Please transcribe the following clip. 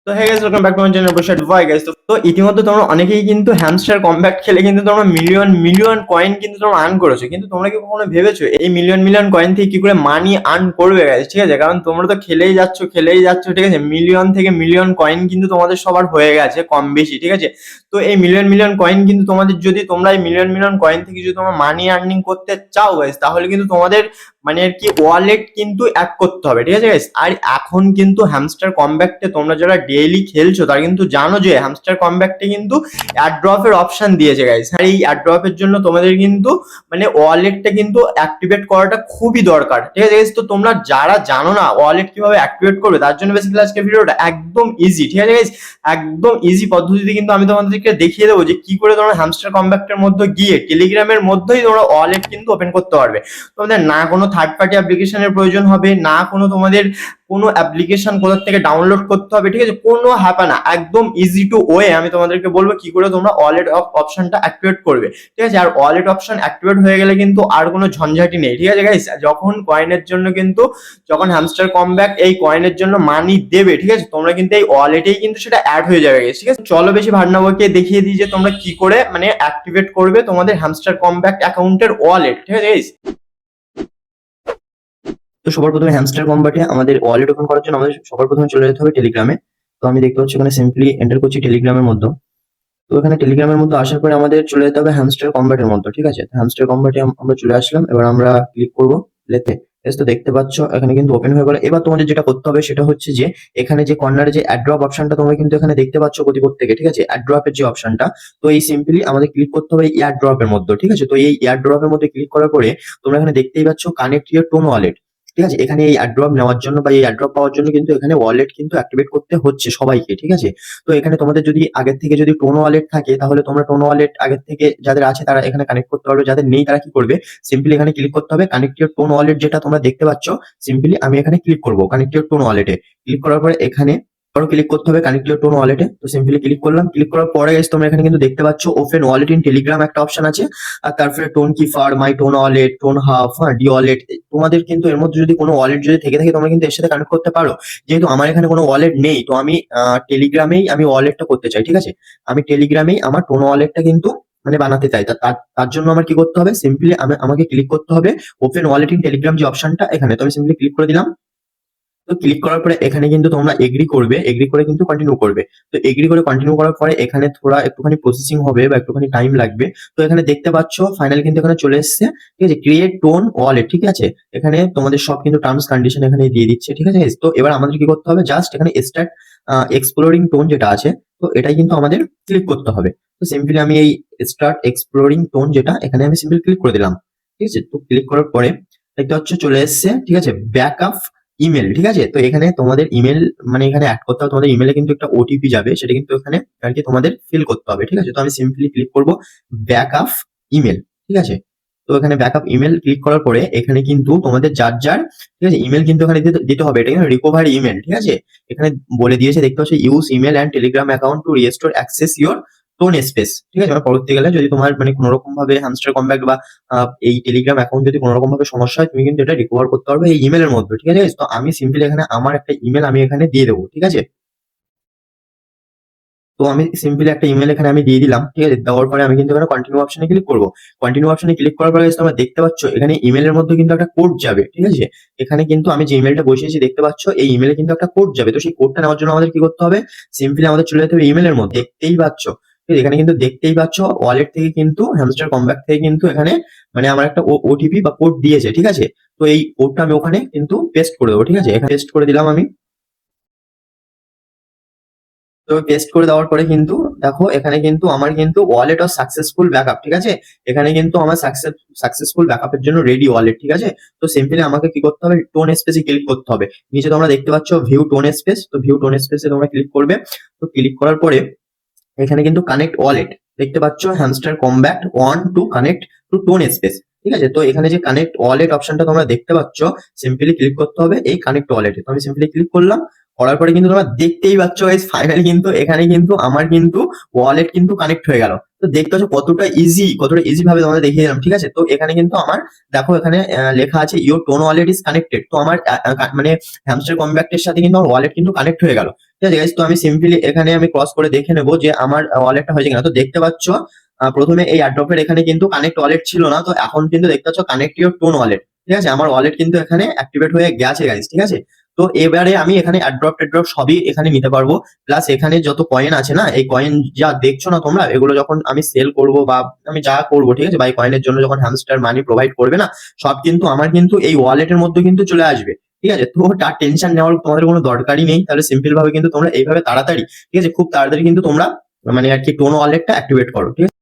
তো hey guys, welcome back to my channel বৈশাখ ভয় গাইস। তো ইতিমধ্যে তোমরা অনেকেই কিন্তু হ্যামস্টার কমব্যাট খেলে কিন্তু তোমরা মিলিয়ন মিলিয়ন কয়েন কিন্তু তোমরা আর্ন করেছো, কিন্তু তোমরা কি কখনো ভেবেছো এই মিলিয়ন মিলিয়ন কয়েন থেকে কি করে মানি আর্ন করবে গাইস? ঠিক আছে, কারণ তোমরা তো খেলেই যাচ্ছ, ঠিক আছে। মিলিয়ন থেকে মিলিয়ন কয়েন কিন্তু তোমাদের সবার হয়ে গেছে কম বেশি, ঠিক আছে। তো এই মিলিয়ন মিলিয়ন কয়েন কিন্তু তোমাদের, যদি তোমরা এই মিলিয়ন মিলিয়ন কয়েন থেকে যদি তোমরা মানি আর্নিং করতে চাও গাইস, তাহলে কিন্তু তোমাদের মানে আর কি ওয়ালেট কিন্তু অ্যাড করতে হবে, ঠিক আছে গাইস। আর এখন কিন্তু হ্যামস্টার কমব্যাক্টে তোমরা যারা ডেইলি খেলছো তারা কিন্তু জানো যে হ্যামস্টার কমব্যাক্টে কিন্তু অ্যাড ড্রপের অপশন দিয়েছে গাইস। আর এই অ্যাড ড্রপের জন্য তোমাদের কিন্তু মানে ওয়ালেটটা কিন্তু অ্যাক্টিভেট করাটা খুবই দরকার, ঠিক আছে গাইস। তো তোমরা যারা জানো না ওয়ালেট কিভাবে অ্যাক্টিভেট করবে, তার জন্য বেসিক্যালি আজকে ভিডিওটা একদম ইজি, ঠিক আছে গাইস। একদম ইজি পদ্ধতিতে কিন্তু আমি তোমাদেরকে দেখিয়ে দেবো যে কি করে তোমরা হ্যামস্টার কমব্যাক্টের মধ্যে গিয়ে টেলিগ্রামের মধ্যেই তোমরা ওয়ালেট কিন্তু ওপেন করতে পারবে। তোমাদের না কোনো থার্ড পার্টি অ্যাপ্লিকেশনের প্রয়োজন হবে, না কোনো তোমাদের কোনো অ্যাপ্লিকেশন কোথা থেকে ডাউনলোড করতে হবে, ঠিক আছে। কোনো হ্যাপা না, একদম ইজি টু ওয়ে আমি তোমাদেরকে বলবো কি করে তোমরা ওয়ালেট অপশনটা অ্যাক্টিভেট করবে, ঠিক আছে। আর ওয়ালেট অপশন অ্যাক্টিভেট হয়ে গেলে কিন্তু আর কোনো ঝঞ্ঝাটি নেই, ঠিক আছে গাইস। যখন কয়েনের জন্য কিন্তু, যখন হ্যামস্টার কমব্যাক এই কয়েনের জন্য মানি দেবে, ঠিক আছে, তোমরা কিন্তু এই ওয়ালেটেই কিন্তু সেটা অ্যাড হয়ে যাবে গাইস, ঠিক আছে। চলো বেশি ভাবনাবকে দেখিয়ে দিই যে তোমরা কি করে মানে অ্যাক্টিভেট করবে তোমাদের হ্যামস্টার কমব্যাক অ্যাকাউন্টের ওয়ালেট, ঠিক আছে গাইস। তো সবার প্রথমে হ্যামস্টার কমব্যাটে আমাদের ওয়ালেট ওপেন করার জন্য আমাদের সবার প্রথমে চলে যেতে হবে টেলিগ্রামে। তো আমি দেখতে পাচ্ছি এখানে সিম্পলি এন্টার করছি টেলিগ্রামের মধ্যে। তো এখানে টেলিগ্রামের মধ্যে আসার পরে আমাদের চলে যেতে হবে হ্যামস্টার কমব্যাটের মধ্যে, ঠিক আছে। হ্যামস্টার কমব্যাটে আমরা চলে আসলাম, এবার আমরা ক্লিক করবো প্লেতে। তো দেখতে পাচ্ছ এখানে কিন্তু ওপেন হয়ে গেল। এবার তোমাদের যেটা করতে হবে সেটা হচ্ছে যে এখানে যে কর্নারে যে অ্যাড্রপ অপশনটা তোমরা কিন্তু এখানে দেখতে পাচ্ছ গতিপথ থেকে, ঠিক আছে, অ্যাড্রপের যে অপশনটা। তো এই সিম্পলি আমাদের ক্লিক করতে হবে এয়ার ড্রপের মধ্যে, ঠিক আছে। তো এই এয়ার ড্রপের মধ্যে ক্লিক করার পরে তোমরা এখানে দেখতেই পাচ্ছ কানেক্ট ইওর টোন ওয়ালেট, ঠিক আছে। এখানে এই অ্যাড্রপ নেওয়ার জন্য বা এই অ্যাড্রপ পাওয়ার জন্য কিন্তু এখানে ওয়ালেট কিন্তু অ্যাক্টিভেট করতে হচ্ছে সবাইকে, ঠিক আছে। তো এখানে তোমাদের যদি আগের থেকে যদি টোন ওয়ালেট থাকে তাহলে তোমরা টোন ওয়ালেট আগের থেকে যাদের আছে তারা এখানে কানেক্ট করতে পারবে, যাদের নেই তারা কি করবে, সিম্পলি এখানে ক্লিক করতে হবে কানেক্ট ইওর টোন ওয়ালেট, যেটা তোমরা দেখতে পাচ্ছ। সিম্পলি আমি এখানে ক্লিক করবো কানেক্ট ইওর টোন ওয়ালেটে। ক্লিক করার পরে এখানে আরো ক্লিক করতে হবে কানেক্ট ইওর টোন ওয়ালেটে। তো সিম্পলি ক্লিক করলাম। ক্লিক করার পরে গাইস তোমরা এখানে কিন্তু দেখতে পাচ্ছ ওপেন ওয়ালেট ইন টেলিগ্রাম একটা অপশন আছে, আর তারপরে Tonkeeper, my Ton wallet, Tonhub, D wallet. তোমাদের কিন্তু এর মধ্যে যদি কোনো ওয়ালেট যদি থেকে থাকে তোমরা কিন্তু এর সাথে কানেক্ট করতে পারো। যেহেতু আমার এখানে কোনো ওয়ালেট নেই, তো আমি টেলিগ্রামেই আমি ওয়ালেটটা করতে চাই, ঠিক আছে। আমি টেলিগ্রামেই আমার টোন ওয়ালেটটা কিন্তু মানে বানাতে চাই। তার জন্য আমার কি করতে হবে, সিম্পলি আমাকে ক্লিক করতে হবে ওপেন ওয়ালেট ইন টেলিগ্রাম যে অপশনটা এখানে। তো আমি সিম্পলি ক্লিক করে দিলাম। তো ক্লিক করার পরে এখানে কিন্তু তোমরা এগ্রি করবে, এগ্রি করে কিন্তু কন্টিনিউ করবে। তো এগ্রি করে কন্টিনিউ করার পরে এখানে থোড়া একটুখানি প্রসেসিং হবে বা একটুখানি টাইম লাগবে। তো এখানে দেখতে পাচ্ছ ফাইনাল কিন্তু এখানে চলে এসেছে, ঠিক আছে, ক্রিয়েট টোন ওয়ালেট, ঠিক আছে। এখানে তোমাদের সব কিন্তু টার্মস কন্ডিশন এখানে দিয়ে দিচ্ছে, ঠিক আছে। তো এবার আমাদের কি করতে হবে, জাস্ট এখানে স্টার্ট এক্সপ্লোরিং টোন যেটা আছে, তো এটাই কিন্তু আমাদের ক্লিক করতে হবে। তো সিম্পলি আমি এই স্টার্ট এক্সপ্লোরিং টোন যেটা এখানে আমি সিম্পলি ক্লিক করে দিলাম, ঠিক আছে। তো ক্লিক করার পরে দেখতে পাচ্ছ চলে এসেছে, ঠিক আছে, ব্যাকআপ ইমেল, ঠিক আছে। তো এখানে তোমাদের ইমেল মানে এখানে অ্যাড করতে হবে, তোমাদের ইমেলে কিন্তু একটা ওটিপি যাবে, সেটা কিন্তু এখানে আর কি তোমাদের ফিল করতে হবে, ঠিক আছে। তো আমি সিম্পলি ক্লিক করব ব্যাকআপ ইমেল, ঠিক আছে। তো এখানে ব্যাকআপ ইমেল ক্লিক করার পরে এখানে কিন্তু তোমাদের যার ঠিক আছে ইমেল কিন্তু এখানে দিতে হবে। এটা কিন্তু রিকভারি ইমেল, ঠিক আছে। এখানে বলে দিয়েছে দেখতে পাচ্ছ use email and Telegram account to restore access your tone space, ঠিক আছে। মানে পরবর্তীকালে যদি তোমার মানে কোনো রকম ভাবে হ্যামস্টার কমব্যাক বা এই টেলিগ্রাম অ্যাকাউন্ট যদি কোনো রকম ভাবে সমস্যা হয় তুমি কিন্তু এটা রিকভার করতে পারবে এই ইমেলের মধ্যে, ঠিক আছে। তো আমি সিম্পলি এখানে আমার একটা ইমেল আমি এখানে দিয়ে দেবো, ঠিক আছে। তো আমি সিম্পলি একটা ইমেল এখানে আমি দিয়ে দিলাম, ঠিক আছে। দেওয়ার পরে আমি কিন্তু এখানে কন্টিনিউ অপশনে ক্লিক করবো। কন্টিনিউ অপশনে ক্লিক করার পরে তোমরা দেখতে পাচ্ছ এখানে ইমেলের মধ্যে কিন্তু একটা কোড যাবে, ঠিক আছে। এখানে কিন্তু আমি যে ইমেলটা বসিয়েছি দেখতে পাচ্ছ এই ইমেলে কিন্তু একটা কোড যাবে। তো সেই কোডটা নেওয়ার জন্য আমাদের কি করতে হবে, সিম্পলি আমাদের চলে যেতে হবে ইমেলের মধ্যে। দেখতেই পাচ্ছ, ঠিক আছে, এখানে কিন্তু দেখতেই পাচ্ছ ওয়ালেট থেকে কিন্তু হ্যামস্টার কমব্যাক থেকে কিন্তু এখানে মানে আমার একটা ওটিপি বা কোড দিয়েছে, ঠিক আছে। তো এই কোডটা আমি ওখানে কিন্তু পেস্ট করে দেবো, ঠিক আছে। এখানে পেস্ট করে দিলাম আমি। তো পেস্ট করে দেওয়ার পরে কিন্তু দেখো এখানে কিন্তু আমার কিন্তু ওয়ালেট অফ সাকসেসফুল ব্যাকআপ, ঠিক আছে। এখানে কিন্তু আমার সাকসেসফুল ব্যাকআপের জন্য রেডি ওয়ালেট, ঠিক আছে। তো সিম্পলি আমাকে কি করতে হবে, টোন স্পেসে ক্লিক করতে হবে। নিচে তোমরা দেখতে পাচ্ছ ভিউ টোন স্পেস, তো ভিউ টোন স্পেসে তোমরা ক্লিক করবে। তো ক্লিক করার পরে এখানে কিন্তু কানেক্ট ওয়ালেট দেখতে পাচ্ছ, hamster combat one to connect to tone space, ঠিক আছে। তো এখানে যে কানেক্ট ওয়ালেট অপশনটা তোমরা দেখতে পাচ্ছ, সিম্পলি ক্লিক করতে হবে এই কানেক্ট ওয়ালেটে। তো আমি সিম্পলি ক্লিক করলাম। করার পরে কিন্তু তোমরা দেখতেই পাচ্ছ গাইস ফাইনালি কিন্তু এখানে কিন্তু আমার কিন্তু ওয়ালেট কিন্তু কানেক্ট হয়ে গেল। তো দেখতে পাচ্ছ কতটা ইজি ভাবে তোমাদের দেখিয়ে দিলাম, ঠিক আছে। তো এখানে কিন্তু আমার দেখো এখানে লেখা আছে your tone wallet is connected. তো আমার মানে হ্যামস্টার কম্প্যাক্টের সাথে কিন্তু আমার ওয়ালেট কিন্তু কানেক্ট হয়ে গেল, ঠিক আছে গাইস। তো আমি সিম্পলি এখানে আমি ক্রস করে দেখে নেবো যে আমার ওয়ালেটটা হয়েছে কিনা। তো দেখতে পাচ্ছ প্রথমে এই অ্যাড্রপের এখানে কিন্তু কানেক্ট ওয়ালেট ছিল না, তো এখন কিন্তু দেখতে পাচ্ছ কানেক্ট ইওর টোন ওয়ালেট, ঠিক আছে। আমার ওয়ালেট কিন্তু এখানে অ্যাক্টিভেট হয়ে গেছে গাইস, ঠিক আছে। তো এবারে আমি এখানে অ্যাড্রপ টেড্রপ সবই এখানে নিতে পারবো। প্লাস এখানে যত কয়েন আছে না, এই কয়েন যা দেখছো না তোমরা, এগুলো যখন আমি সেল করব বা আমি যা করবো, ঠিক আছে, বা এই কয়েনের জন্য যখন হ্যামস্টার মানি প্রোভাইড করবে না, সব কিন্তু আমার কিন্তু এই ওয়ালেটের মধ্যে কিন্তু চলে আসবে, ঠিক আছে। তো তার টেনশন নেওয়ার তোমাদের কোনো দরকারই নেই। তাহলে সিম্পল ভাবে কিন্তু তোমরা এইভাবে তাড়াতাড়ি, ঠিক আছে, খুব তাড়াতাড়ি কিন্তু তোমরা মানে আর কি টোন ওয়ালেটটা অ্যাক্টিভেট করো, ঠিক আছে।